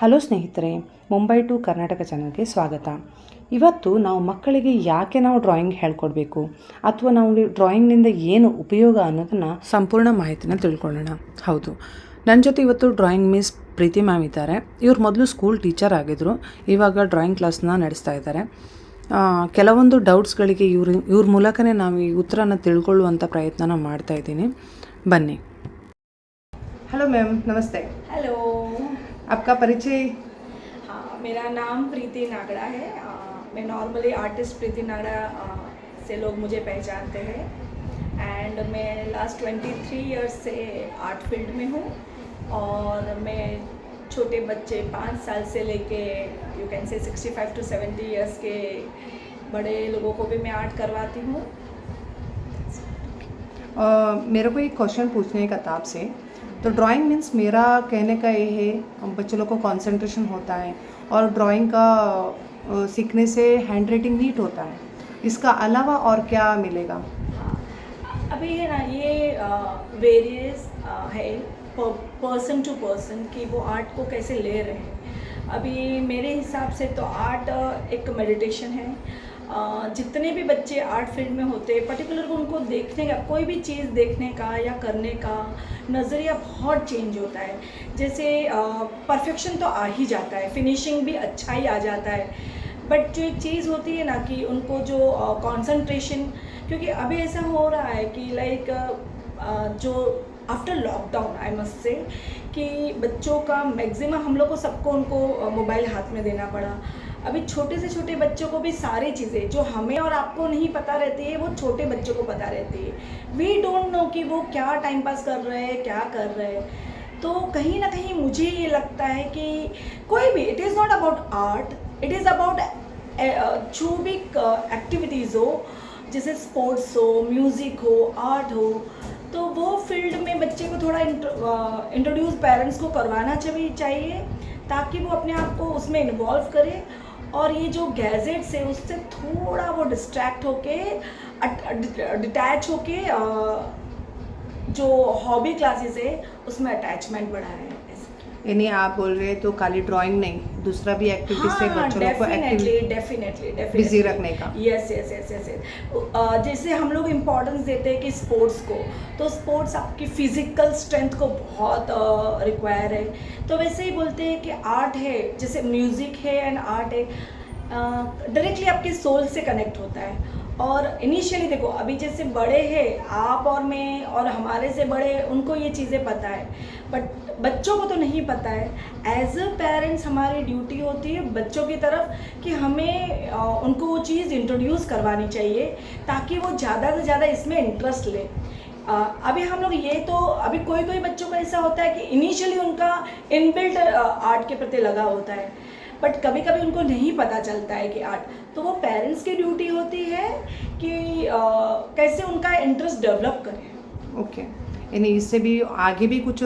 Hello ಸ್ನೇಹಿತರೆ, Mumbai to Karnataka ಚಾನಲ್ಗೆ ಸ್ವಾಗತ. ಇವತ್ತು ನಾವು ಮಕ್ಕಳಿಗೆ ಯಾಕೆ ನಾವು ಡ್ರಾಯಿಂಗ್ ಹೇಳ್ಕೊಡ್ಬೇಕು ಅಥವಾ ನಾವು ಡ್ರಾಯಿಂಗ್ನಿಂದ ಏನು ಉಪಯೋಗ ಅನ್ನೋದನ್ನು ಸಂಪೂರ್ಣ ಮಾಹಿತಿನ ತಿಳ್ಕೊಳ್ಳೋಣ. ಹೌದು, ನನ್ನ ಜೊತೆ ಇವತ್ತು ಡ್ರಾಯಿಂಗ್ ಮಿಸ್ ಪ್ರೀತಿ ಮ್ಯಾಮ್ ಇದ್ದಾರೆ. ಇವ್ರು ಮೊದಲು ಸ್ಕೂಲ್ ಟೀಚರ್ ಆಗಿದ್ದರು, ಇವಾಗ ಡ್ರಾಯಿಂಗ್ ಕ್ಲಾಸ್ನ ನಡೆಸ್ತಾ ಇದ್ದಾರೆ. ಕೆಲವೊಂದು ಡೌಟ್ಸ್ಗಳಿಗೆ ಇವ್ರ ಮೂಲಕನೇ ನಾವು ಈ ಉತ್ತರನ ತಿಳ್ಕೊಳ್ಳುವಂಥ ಪ್ರಯತ್ನನ ಮಾಡ್ತಾ ಇದ್ದೀನಿ. ಬನ್ನಿ. हेलो मैम, नमस्ते. हेलो. आपका परिचय? हाँ, मेरा नाम प्रीति नागड़ा है. मैं नॉर्मली आर्टिस्ट प्रीति नागड़ा से लोग मुझे पहचानते हैं. एंड मैं लास्ट 23 इयर्स से आर्ट फील्ड में हूँ. और मैं छोटे बच्चे 5 साल से लेके you can say 65 to 70 years के बड़े लोगों को भी मैं आर्ट करवाती हूँ. मेरे को एक क्वेश्चन पूछने का था आपसे. तो ड्राइंग मीन्स मेरा कहने का ये है, बच्चों लोग को कंसंट्रेशन होता है और ड्राइंग का सीखने से हैंड राइटिंग नीट होता है. इसका अलावा और क्या मिलेगा? अभी है ना, ये वेरियस है पर्सन टू पर्सन कि वो आर्ट को कैसे ले रहे हैं. अभी मेरे हिसाब से तो आर्ट एक मेडिटेशन है. जितने भी बच्चे आर्ट फील्ड में होते हैं, पर्टिकुलर उनको देखने का, कोई भी चीज़ देखने का या करने का नज़रिया बहुत चेंज होता है. जैसे परफेक्शन तो आ ही जाता है, फिनिशिंग भी अच्छा ही आ जाता है, बट जो एक चीज़ होती है ना कि उनको जो कंसंट्रेशन, क्योंकि अभी ऐसा हो रहा है कि लाइक जो after lockdown I must say कि बच्चों का मैक्सिमम हम लोग को सबको उनको मोबाइल हाथ में देना पड़ा. अभी छोटे से छोटे बच्चों को भी सारी चीज़ें जो हमें और आपको नहीं पता रहती है वो छोटे बच्चों को पता रहती है. वी डोंट नो कि वो क्या टाइम पास कर रहे हैं, क्या कर रहे हैं. तो कहीं ना कहीं मुझे ये लगता है कि कोई भी, it is not about art, it is about जो भी एक्टिविटीज़ हो, जैसे स्पोर्ट्स हो, म्यूज़िक हो, आर्ट हो, तो वो फील्ड में बच्चे को थोड़ा इंट्रोड्यूस पेरेंट्स को करवाना चाहिए ताकि वो अपने आप को उसमें इन्वॉल्व करे और ये जो गैजेट्स है उससे थोड़ा वो डिस्ट्रैक्ट होके डिटैच होके जो हॉबी क्लासेस है उसमें अटैचमेंट बढ़ाए. यानी आप बोल रहे हैं तो खाली ड्राइंग नहीं, दूसरा भी एक्टिविटी से बच्चों लोग को डेफिनेटली बिजी रखने का. यस. जैसे हम लोग इम्पोर्टेंस देते हैं कि स्पोर्ट्स को, तो स्पोर्ट्स आपकी फिजिकल स्ट्रेंथ को बहुत रिक्वायर है. तो वैसे ही बोलते हैं कि आर्ट है, जैसे म्यूज़िक है एंड आर्ट है, डायरेक्टली आपके सोल से कनेक्ट होता है. और इनिशियली देखो, अभी जैसे बड़े हैं आप और मैं और हमारे से बड़े, उनको ये चीज़ें पता है, बट बच्चों को तो नहीं पता है. एज अ पेरेंट्स हमारी ड्यूटी होती है बच्चों की तरफ कि हमें उनको वो चीज़ इंट्रोड्यूस करवानी चाहिए ताकि वो ज़्यादा से ज़्यादा इसमें इंटरेस्ट ले. अभी हम लोग ये तो, अभी कोई बच्चों का ऐसा होता है कि इनिशियली उनका इनबिल्ट आर्ट के प्रति लगा होता है, बट कभी कभी उनको नहीं पता चलता है कि आर्ट, तो वो पेरेंट्स की ड्यूटी होती है कि कैसे उनका इंटरेस्ट डेवलप करें. ओके, यानी इससे भी आगे भी कुछ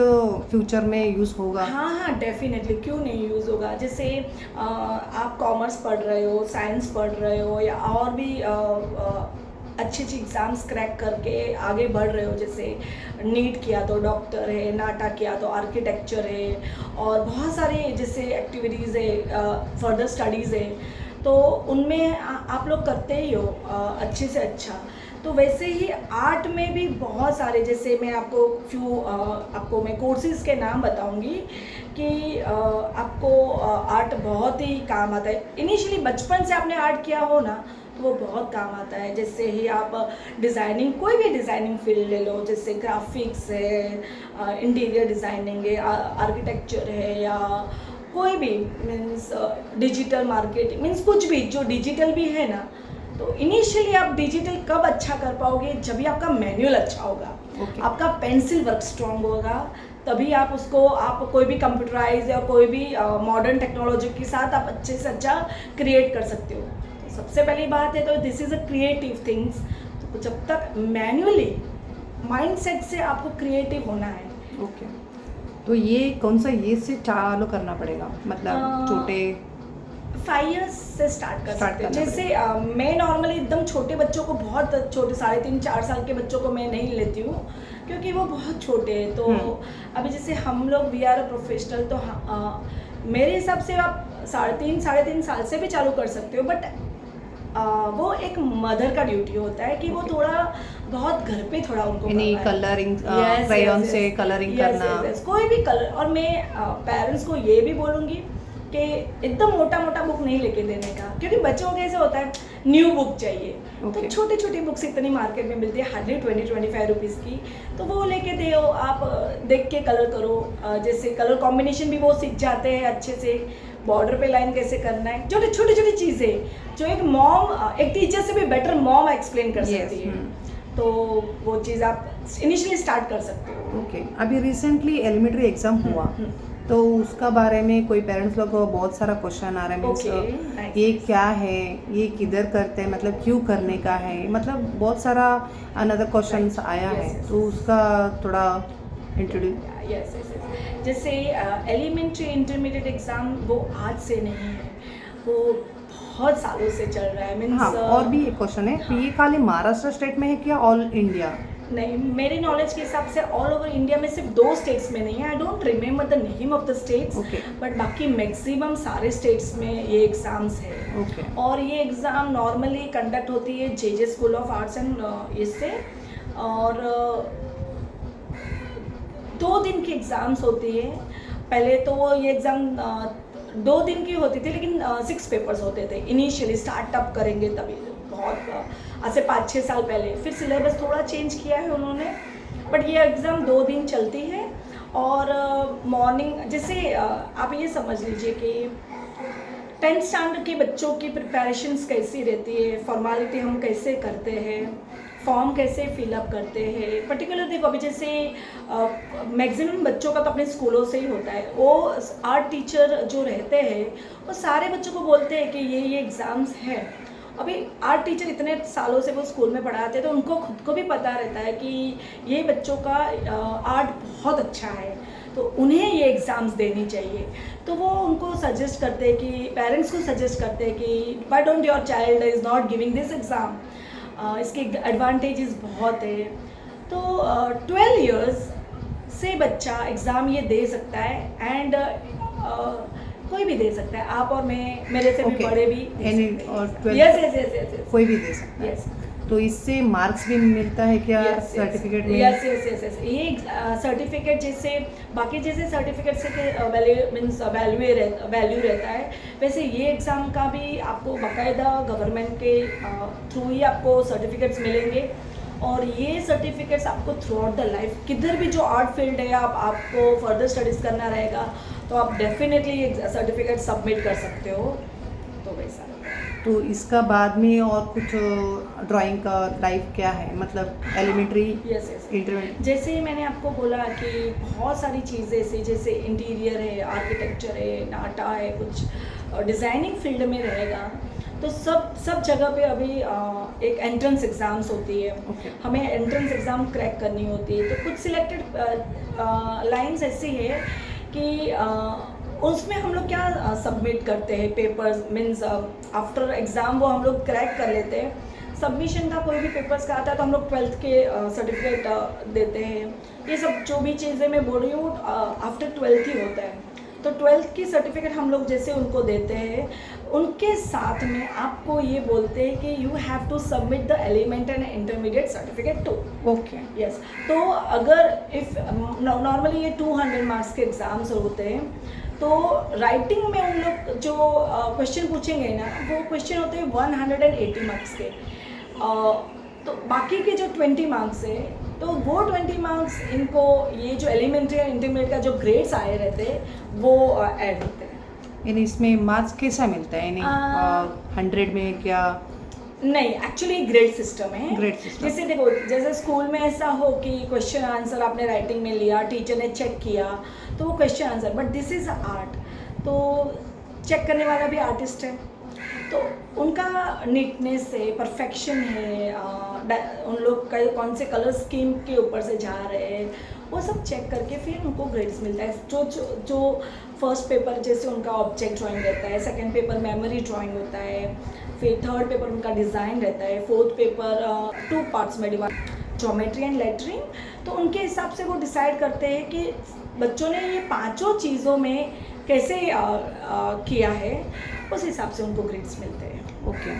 फ्यूचर में यूज़ होगा? हाँ, डेफिनेटली, क्यों नहीं यूज़ होगा. जैसे आप कॉमर्स पढ़ रहे हो, साइंस पढ़ रहे हो, या और भी अच्छी एग्ज़ाम्स क्रैक करके आगे बढ़ रहे हो, जैसे नीट किया तो डॉक्टर है, नाटा किया तो आर्किटेक्चर है, और बहुत सारी जैसे एक्टिविटीज़ है, फर्दर स्टडीज़ है, तो उनमें आप लोग करते ही हो अच्छे से अच्छा. तो वैसे ही आर्ट में भी बहुत सारे, जैसे मैं आपको मैं कोर्सेज़ के नाम बताऊंगी कि आपको आर्ट बहुत ही काम आता है. इनिशियली बचपन से आपने आर्ट किया हो ना तो वो बहुत काम आता है. जैसे ही आप डिज़ाइनिंग, कोई भी डिज़ाइनिंग फील्ड ले लो, जैसे ग्राफिक्स है, इंटीरियर डिज़ाइनिंग है, आर्किटेक्चर है, या कोई भी मीन्स डिजिटल मार्केटिंग, मीन्स कुछ भी जो डिजिटल भी है ना, तो इनिशियली आप डिजिटल कब अच्छा कर पाओगे, जब भी आपका मैनुअल अच्छा होगा. Okay. आपका पेंसिल वर्क स्ट्रॉन्ग होगा, तभी आप उसको, आप कोई भी कंप्यूटराइज या कोई भी मॉडर्न टेक्नोलॉजी के साथ आप अच्छे से अच्छा क्रिएट कर सकते हो. तो सबसे पहली बात है तो this is a creative things. तो जब तक मैनुअली माइंडसेट से आपको क्रिएटिव होना है. ओके, तो ये कौन सा ये से चालू करना पड़ेगा, मतलब छोटे 5 इयर्स से स्टार्ट कर सकते हैं. जैसे मैं नॉर्मली एकदम छोटे बच्चों को, बहुत छोटे 3.5-4 साल के बच्चों को मैं नहीं लेती हूँ क्योंकि वो बहुत छोटे हैं. तो अभी जैसे हम लोग वी आर प्रोफेशनल, तो मेरे हिसाब से आप 3.5 साल से भी चालू कर सकते हो, बट वो एक मदर का ड्यूटी होता है कि वो थोड़ा बहुत घर पे थोड़ा उनको यानी करवाएं। कलरिंग Yes, क्रेयॉन yes, से yes. कलरिंग Yes, करना। yes, yes. कोई भी कलर, और मैं पेरेंट्स को ये भी बोलूँगी कि एकदम मोटा मोटा बुक नहीं लेके देने का, क्योंकि बच्चों को कैसे होता है न्यू बुक चाहिए। तो Okay. छोटी छोटी बुक्स इतनी मार्केट में मिलती है, हार्डली 20-25 रुपीज़ की, तो वो लेके दो, आप देख के कलर करो, जैसे कलर कॉम्बिनेशन भी वो सीख जाते हैं अच्छे से, बॉर्डर पे लाइन कैसे करना है, छोटी छोटी चीज़ें जो एक मॉम, एक टीचर से भी बेटर मॉम एक्सप्लेन कर Yes, सकती है। तो वो चीज़ आप इनिशियली स्टार्ट कर सकते हो। ओके, अभी रिसेंटली एलिमेंट्री एग्जाम हुआ, तो उसका बारे में कोई पेरेंट्स लोग को बहुत सारा क्वेश्चन आ रहा है, मीन्स Okay, nice. ये क्या है, ये किधर करते हैं, मतलब क्यों करने का है, मतलब बहुत सारा अनदर क्वेश्चंस Right. आया Yes, है, yes, तो yes. उसका थोड़ा इंट्रोड्यूस। यस यस यस, जैसे एलिमेंट्री इंटरमीडिएट एग्ज़ाम वो आज से नहीं है, वो बहुत सालों से चल रहा है। मीन्स हाँ, और भी एक क्वेश्चन है कि ये खाली महाराष्ट्र स्टेट में है क्या ऑल इंडिया? नहीं, मेरे नॉलेज के हिसाब से ऑल ओवर इंडिया में सिर्फ 2 स्टेट्स में नहीं है। I don't remember the name of the states, Okay. But बाकी मैक्सिमम सारे स्टेट्स में ये एग्ज़ाम्स है। ओके, और ये एग्ज़ाम नॉर्मली कंडक्ट होती है जे स्कूल ऑफ आर्ट्स एंड इससे, और 2 दिन की एग्ज़ाम्स होती है। पहले तो ये एग्ज़ाम 2 दिन की होती थी, लेकिन 6 पेपर्स होते थे इनिशियली, स्टार्टअप करेंगे तभी, बहुत आज से 5-6 साल पहले। फिर सिलेबस थोड़ा चेंज किया है उन्होंने, बट ये एग्ज़ाम 2 दिन चलती है। और मॉर्निंग, जैसे आप ये समझ लीजिए कि 10th स्टैंडर्ड के बच्चों की प्रिपरेशंस कैसी रहती है, फॉर्मेलिटी हम कैसे करते हैं, फॉर्म कैसे फिलअप करते हैं। पर्टिकुलर देखो, अभी जैसे मैक्सिमम बच्चों का तो अपने स्कूलों से ही होता है, वो आर्ट टीचर जो रहते हैं वो सारे बच्चों को बोलते हैं कि ये एग्ज़ाम्स हैं। अभी आर्ट टीचर इतने सालों से वो स्कूल में पढ़ाते हैं, तो उनको खुद को भी पता रहता है कि ये बच्चों का आर्ट बहुत अच्छा है, तो उन्हें ये एग्ज़ाम्स देनी चाहिए। तो वो उनको सजेस्ट करते हैं कि पेरेंट्स को सजेस्ट करते हैं कि why don't your child is not giving this exam, इसके एडवांटेजेस बहुत है। तो 12 इयर्स से बच्चा एग्ज़ाम ये दे सकता है, एंड कोई भी दे सकता है, आप और मैं, मेरे से भी Okay. बड़े भी Any or 12 yes yes yes yes yes कोई भी दे सकता है। यस तो इससे मार्क्स भी मिलता है क्या सर्टिफिकेट में? यस यस यस यस, ये सर्टिफिकेट जैसे बाकी जैसे सर्टिफिकेट से वैल्यू मीन्स वैल्यू रहता है, वैसे ये एग्ज़ाम का भी आपको बाकायदा गवर्नमेंट के थ्रू ही आपको सर्टिफिकेट्स मिलेंगे। और ये सर्टिफिकेट्स आपको थ्रू आउट द लाइफ, किधर भी जो आर्ट फील्ड है, आपको फर्दर स्टडीज़ करना रहेगा, तो आप डेफिनेटली ये सर्टिफिकेट सबमिट कर सकते हो। तो वैसा तो इसका बाद में और कुछ ड्राइंग का लाइफ क्या है, मतलब एलिमेंट्री, यस यस, इंटरमीडिएट? जैसे मैंने आपको बोला कि बहुत सारी चीज़ें ऐसी, जैसे इंटीरियर है, आर्किटेक्चर है, नाटा है, कुछ डिज़ाइनिंग फील्ड में रहेगा, तो सब जगह पे अभी एक एंट्रेंस एग्ज़ाम्स होती है। Okay. हमें एंट्रेंस एग्ज़ाम क्रैक करनी होती है। तो कुछ सिलेक्टेड लाइंस ऐसी है कि उसमें हम लोग क्या सबमिट करते हैं पेपर्स, मीन्स आफ्टर एग्ज़ाम वो हम लोग क्रैक कर लेते हैं। सबमिशन का कोई भी पेपर्स का आता है तो हम लोग 12th के सर्टिफिकेट देते हैं। ये सब जो भी चीज़ें मैं बोल रही हूँ आफ्टर 12th ही होता है। तो 12th की सर्टिफिकेट हम लोग जैसे उनको देते हैं, उनके साथ में आपको ये बोलते हैं कि you have to submit the element and intermediate certificate too. Okay, yes, तो अगर इफ़ नॉर्मली ये 200 मार्क्स के एग्ज़ाम्स होते हैं, तो राइटिंग में उन लोग जो क्वेश्चन पूछेंगे ना, वो क्वेश्चन होते हैं 180 मार्क्स के। तो बाकी के जो 20 मार्क्स है, तो वो 20 मार्क्स इनको ये जो एलिमेंट्री और इंटरमीडिएट का जो ग्रेड्स आए रहते हैं वो ऐड होते हैं। यानी इसमें मार्क्स कैसा मिलता है, यानी 100 में क्या? नहीं, एक्चुअली ग्रेड सिस्टम है। Grade system. जैसे देखो, जैसे स्कूल में ऐसा हो कि क्वेश्चन आंसर आपने राइटिंग में लिया, टीचर ने चेक किया, तो वो question answer, but this is art, तो चेक करने वाला भी आर्टिस्ट है, तो उनका नीटनेस है, परफेक्शन है, उन लोग का कौन से कलर स्कीम के ऊपर से जा रहे हैं, वो सब चेक करके फिर उनको ग्रेड्स मिलता है। जो फर्स्ट पेपर जैसे उनका ऑब्जेक्ट ड्राइंग रहता है, सेकंड पेपर मेमोरी ड्राइंग होता है, फिर थर्ड पेपर उनका डिज़ाइन रहता है, फोर्थ पेपर 2 पार्ट्स में डिवाइड, ज्योमेट्री एंड लेटरिंग। तो उनके हिसाब से वो डिसाइड करते हैं कि बच्चों ने ये 5 चीज़ों में कैसे किया है, उस हिसाब से उनको ग्रेड्स मिलते हैं। ओके,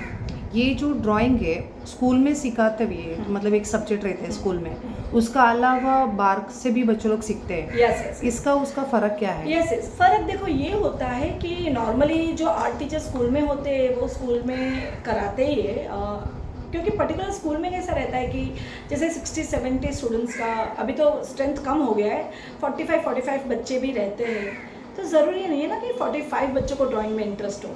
ये जो ड्राइंग है स्कूल में सिखाते भी है, मतलब एक सब्जेक्ट रहता है स्कूल में, उसका अलावा बाहर से भी बच्चे लोग सीखते हैं। यस, इसका उसका फ़र्क क्या है? यस, फ़र्क देखो ये होता है कि नॉर्मली जो आर्ट टीचर स्कूल में होते हैं वो स्कूल में कराते ही है, क्योंकि पर्टिकुलर स्कूल में कैसा रहता है कि जैसे 60-70 स्टूडेंट्स का, अभी तो स्ट्रेंथ कम हो गया है, 45 बच्चे भी रहते हैं, तो ज़रूरी नहीं है ना कि 45 बच्चों को ड्राइंग में इंटरेस्ट हो।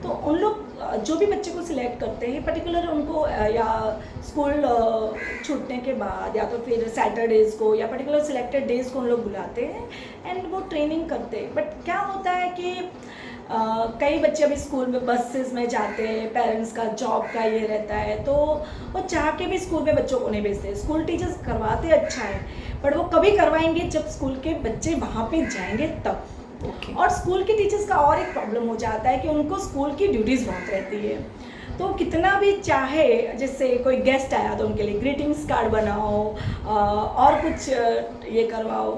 तो उन लोग जो भी बच्चे को सिलेक्ट करते हैं पर्टिकुलर उनको या स्कूल छूटने के बाद या तो फिर सैटरडेज़ को या पर्टिकुलर सिलेक्टेड डेज़ को उन लोग बुलाते हैं एंड वो ट्रेनिंग करते हैं। बट क्या होता है कि कई बच्चे अभी स्कूल में बसेस में जाते हैं, पेरेंट्स का जॉब का ये रहता है, तो वो चाह के भी स्कूल में बच्चों को नहीं भेजते। स्कूल टीचर्स करवाते अच्छा है, बट वो कभी करवाएंगे जब स्कूल के बच्चे वहाँ पे जाएंगे तब। ओके। और स्कूल के टीचर्स का और एक प्रॉब्लम हो जाता है कि उनको स्कूल की ड्यूटीज़ बहुत रहती है, तो कितना भी चाहे, जैसे कोई गेस्ट आया तो उनके लिए ग्रीटिंग्स कार्ड बनाओ और कुछ ये करवाओ,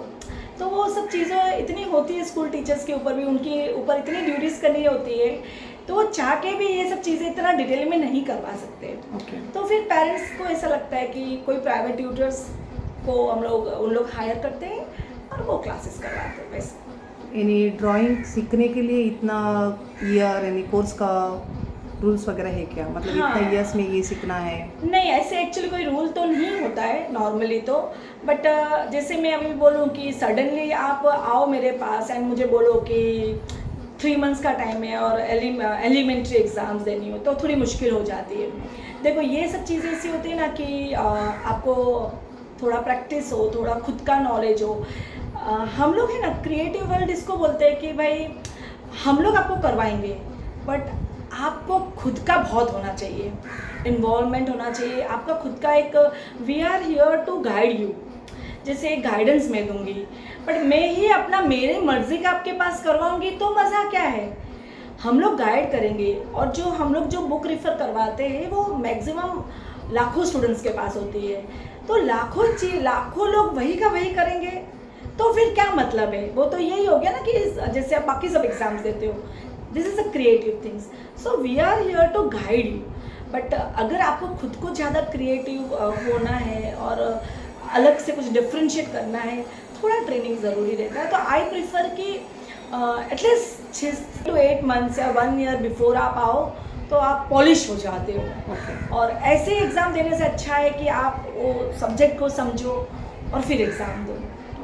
तो वो सब चीज़ें इतनी होती है स्कूल टीचर्स के ऊपर भी, उनके ऊपर इतनी ड्यूटीज़ करनी होती है, तो वो चाह के भी ये सब चीज़ें इतना डिटेल में नहीं करवा सकते। ओके। तो फिर पेरेंट्स को ऐसा लगता है कि कोई प्राइवेट ट्यूटर्स को उन लोग हायर करते हैं और वो क्लासेस करवाते हैं वैसे। यानी ड्राइंग सीखने के लिए इतना ईयर यानी कोर्स का रूल्स वगैरह है क्या? मतलब हाँ। इतना ईयर्स में ये सीखना है? नहीं, ऐसे एक्चुअली कोई रूल तो नहीं होता है नॉर्मली तो, बट जैसे मैं अभी बोलूँ कि सडनली आप आओ मेरे पास एंड मुझे बोलो कि 3 मंथ्स का टाइम है और एलिमेंट्री एग्ज़ाम्स देनी हो, तो थोड़ी मुश्किल हो जाती है। देखो ये सब चीज़ें ऐसी होती है ना कि आपको थोड़ा प्रैक्टिस हो, थोड़ा खुद का नॉलेज हो। हम लोग है ना क्रिएटिव वर्ल्ड इसको बोलते हैं कि भाई हम लोग आपको करवाएंगे, बट आपको खुद का बहुत होना चाहिए, इन्वॉल्वमेंट होना चाहिए, आपका खुद का एक, we are here to guide you, जैसे एक गाइडेंस मैं दूंगी, बट मैं ही अपना मेरे मर्जी का आपके पास करवाऊंगी तो मज़ा क्या है? हम लोग गाइड करेंगे, और जो हम लोग जो बुक रेफर करवाते हैं वो मैक्सिमम लाखों स्टूडेंट्स के पास होती है, तो लाखों लोग वही का वही करेंगे, तो फिर क्या मतलब है? वो तो यही हो गया ना कि जैसे आप बाकी सब एग्जाम्स देते हो, this is a creative things, so we are here to guide you. But अगर आपको खुद को ज़्यादा क्रिएटिव होना है और अलग से कुछ डिफ्रेंशिएट करना है, थोड़ा ट्रेनिंग ज़रूरी रहता है। तो आई प्रिफर कि एटलीस्ट 6 to 8 मंथ्स या 1 ईयर बिफोर आप आओ तो आप पॉलिश हो जाते हो। ओके। और ऐसे एग्ज़ाम देने से अच्छा है कि आप वो सब्जेक्ट को समझो और फिर एग्ज़ाम दो,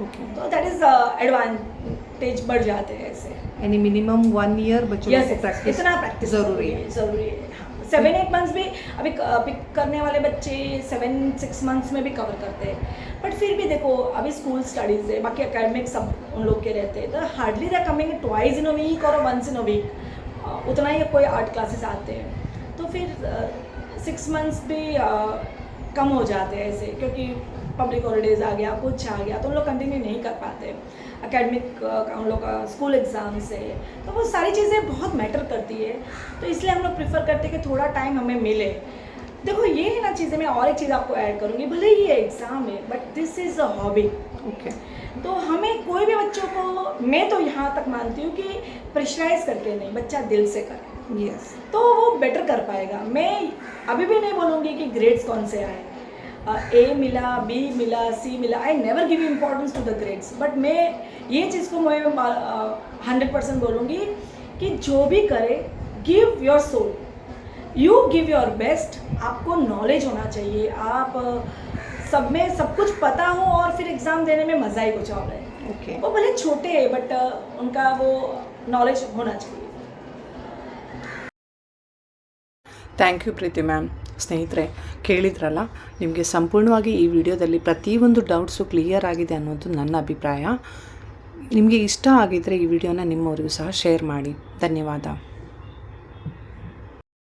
ओके। तो दैट इज़ एडवांटेज बढ़ जाते हैं ऐसे। यानी मिनिमम 1 ईयर बच्चों यस, को प्रैक्टिस इतना प्रैक्टिस ज़रूरी है। ज़रूरी है। 7-8 मंथ्स भी अभी पिक करने वाले बच्चे 7-6 मंथ्स में भी कवर करते हैं, बट फिर भी देखो अभी स्कूल स्टडीज़ है, बाकी एकेडमिक सब उन लोग के रहते हैं, तो hardly they coming twice in a week और वंस इन अ वीक, उतना ही कोई आर्ट क्लासेस आते हैं, तो फिर 6 मंथ्स भी कम हो जाते हैं ऐसे, क्योंकि पब्लिक हॉलीडेज़ आ गया, कुछ आ गया, तो उन लोग कंटिन्यू नहीं कर पाते। एकेडमिक उन लोग का स्कूल एग्ज़ाम्स है, तो वो सारी चीज़ें बहुत मैटर करती है, तो इसलिए हम लोग प्रेफर करते हैं कि थोड़ा टाइम हमें मिले। देखो ये है ना चीज़ें, मैं और एक चीज़ आपको ऐड करूँगी, भले ही ये एग्ज़ाम है but this is a hobby. Okay. तो हमें कोई भी बच्चों को, मैं तो यहाँ तक मानती हूँ कि प्रेशराइज करके नहीं, बच्चा दिल से करे, यस। तो वो बेटर कर पाएगा। मैं अभी भी नहीं बोलूँगी कि ग्रेड्स कौन से आए, ए मिला, बी मिला, सी मिला, I never give importance to the grades, but मैं ये चीज़ को मैं 100% बोलूँगी कि जो भी करे give your soul, you give your best. आपको नॉलेज होना चाहिए, आप सब में सब कुछ पता हो और फिर एग्ज़ाम देने में मज़ा ही कुछ और है। ओके। वो भले छोटे हैं बट उनका वो नॉलेज होना चाहिए। Thank you Preethi ma'am. ಸ್ನೇಹಿತರೆ, ಕೇಳಿದ್ರಲ್ಲ, ನಿಮಗೆ ಸಂಪೂರ್ಣವಾಗಿ ಈ ವಿಡಿಯೋದಲ್ಲಿ ಪ್ರತಿಯೊಂದು ಡೌಟ್ಸು ಕ್ಲಿಯರ್ ಆಗಿದೆ ಅನ್ನೋದು ನನ್ನ ಅಭಿಪ್ರಾಯ. ನಿಮಗೆ ಇಷ್ಟ ಆಗಿದ್ದರೆ ಈ ವಿಡಿಯೋನ ನಿಮ್ಮವರಿಗೂ ಸಹ ಶೇರ್ ಮಾಡಿ. ಧನ್ಯವಾದ.